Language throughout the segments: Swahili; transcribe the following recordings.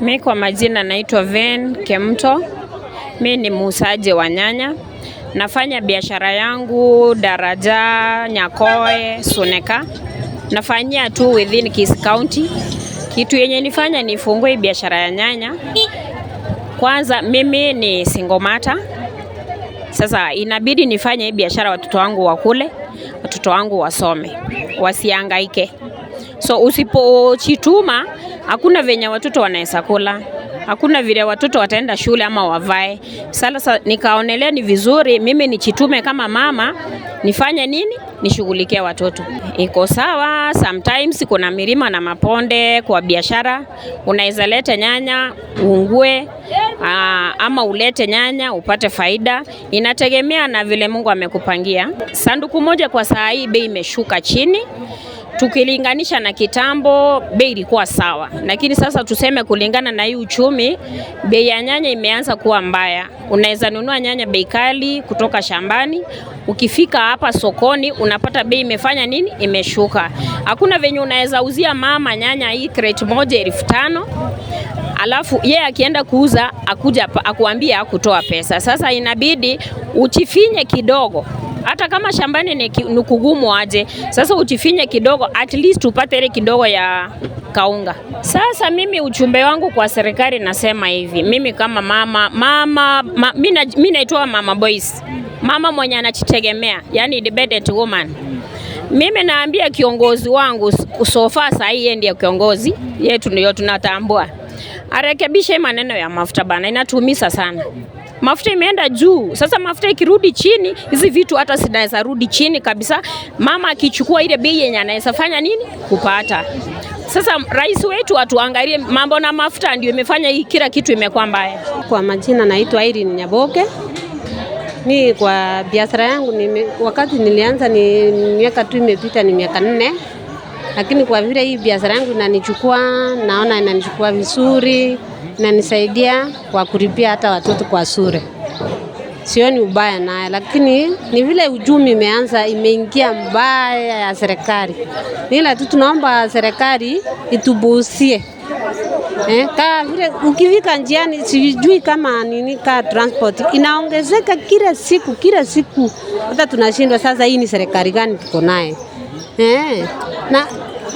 Mimi kwa majina naitwa Ven Kemto. Mimi ni muuzaji wa nyanya. Nafanya biashara yangu Daraja, Nyakoe, Suneka. Nafanyia tu within Kisii County. Kitu yenye nifanya nifungue biashara ya nyanya. Kwanza mimi ni single mother. Sasa inabidi nifanye hii biashara watoto wangu wakule, watoto wangu wasome, wasihangaike. So usipochituma, hakuna venye watoto wanaweza kula. Hakuna vile watoto wataenda shule ama wavae. Sasa nikaonelea ni vizuri mimi nichitume kama mama, nifanye nini? Nishughulikie watoto. Iko sawa, sometimes kuna milima na maponde kwa biashara. Unaweza leta nyanya uungue, ama ulete nyanya upate faida. Inategemea na vile Mungu amekupangia. Sanduku moja kwa saa hii bei imeshuka chini. Tukilinganisha na kitambo bei ilikuwa sawa, lakini sasa tuseme kulingana na hii uchumi bei ya nyanya imeanza kuwa mbaya. Unaweza nunua nyanya bei kali kutoka shambani, ukifika hapa sokoni unapata bei imefanya nini? Imeshuka. Hakuna venye unaweza uzia mama nyanya hii crate moja 5,000, alafu yeye akienda kuuza akuja akuambia kutoa pesa. Sasa inabidi uchifinye kidogo. Hata kama shambani ni kugumu aje, sasa uchifinye kidogo, at least upate ile kidogo ya kaunga. Sasa mimi uchumbe wangu kwa serikali nasema hivi, mimi kama mama mimi naitwa mama boys, mama mwenye anajitegemea, yani independent woman. Mimi naambia kiongozi wangu sofa saa hii ndiye kiongozi yetu, ndio tunatambua. Arekebishe maneno ya mafuta bana, inatumisa sana. Mafuta imeenda juu. Sasa mafuta ikirudi chini, hizi vitu hata zinaweza rudi chini kabisa. Mama akichukua ile bei yenye anaweza fanya nini? Kupata. Sasa rais wetu atuangalie mambo na mafuta, ndio imefanya hii kila kitu imekuwa mbaya. Kwa majina naitwa Nyakoe. Mimi kwa biashara yangu wakati nilianza ni miaka tu imepita, ni miaka 4. Lakini kwa vile hii biashara yangu naona inanichukua vizuri, inanisaidia kwa kulipia hata watoto kwa shule. Sioni ubaya naye, lakini ni vile uchumi imeingia mbaya ya serikali. Ila tu tunaomba serikali itubusie. Kama vile ukifika njiani sijui kama ka transport inaongezeka kila siku hata tunashindwa sasa hii ni serikali gani tuko naye.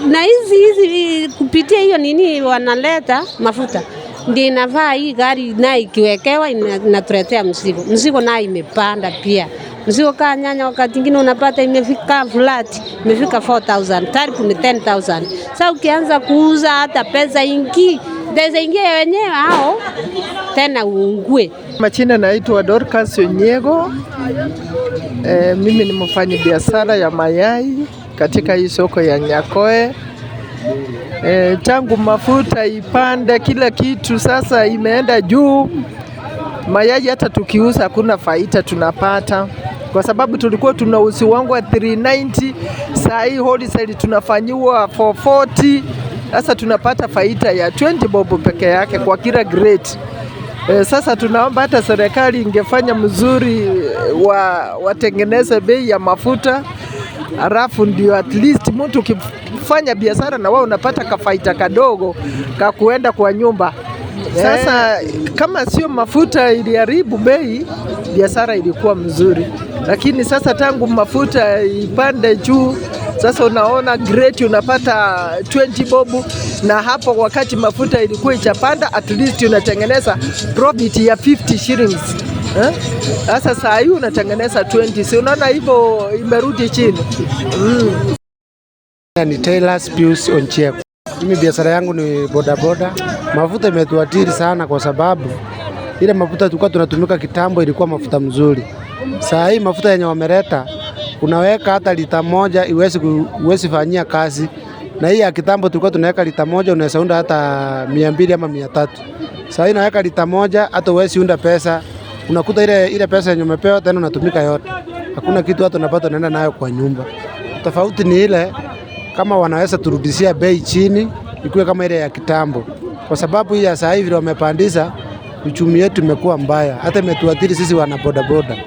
Na hizi kupitia hiyo wanaleta mafuta ndio inavaa hii gari na ikiwekewa inatuletea mzigo nayo imepanda pia. Mzigo kama nyanya wakati mwingine unapata imefika flat, imefika 4,000, tayari ni 10,000. Sasa ukianza kuuza hata pesa ingia wenyewe hao tena uungue. Majina naitwa Dorcas Onyego. Mimi ni mfanya biashara ya mayai katika hii soko ya Nyakoe. Tangu mafuta ipande kila kitu sasa imeenda juu. Mayai hata tukiuza hakuna faida tunapata, kwa sababu tulikuwa tunauzi wangu wa 390, saa hii wholesale tunafanyiwa 440. Sasa tunapata faida ya 20 bob peke yake kwa kila grade. Sasa tunaomba hata serikali ingefanya mzuri watengeneze bei ya mafuta, alafu ndio at least mtu ukifanya biashara na wao unapata kafaida kadogo ka kuenda kwa nyumba. Sasa kama sio mafuta iliharibu bei, biashara ilikuwa mzuri. Lakini sasa tangu mafuta ipande juu, sasa unaona grade unapata 20 bob, na hapo wakati mafuta ilikuwa ichapanda at least unatengeneza profit ya 50 shillings. Sasa saa hii unatengeneza 20. Si unaona hivyo imerudi chini. Ni Taylor Pius Oncheko. Mimi biashara yangu ni bodaboda. Mafuta imetuathiri sana kwa sababu ile mafuta tulikuwa tunatumika kitambo ilikuwa mafuta mzuri. Saa hii mafuta yenye wameleta unaweka hata lita moja iwezi fanyia kazi. Na hii ya kitambo tulikuwa tunaweka lita moja unaweza unda hata 200 ama 300. Saa hii naweka lita moja hata uwezi unda pesa. Unakuta ile pesa yenye umepewa tena unatumika yote. Hakuna kitu hata unapata unaenda nayo kwa nyumba. Tofauti ni ile kama wanaweza turudishia bei chini ikuwe kama ile ya kitambo. Kwa sababu hii ya sasa hivi wamepandisha, uchumi wetu umekuwa mbaya. Hata imetuathiri sisi wana bodaboda.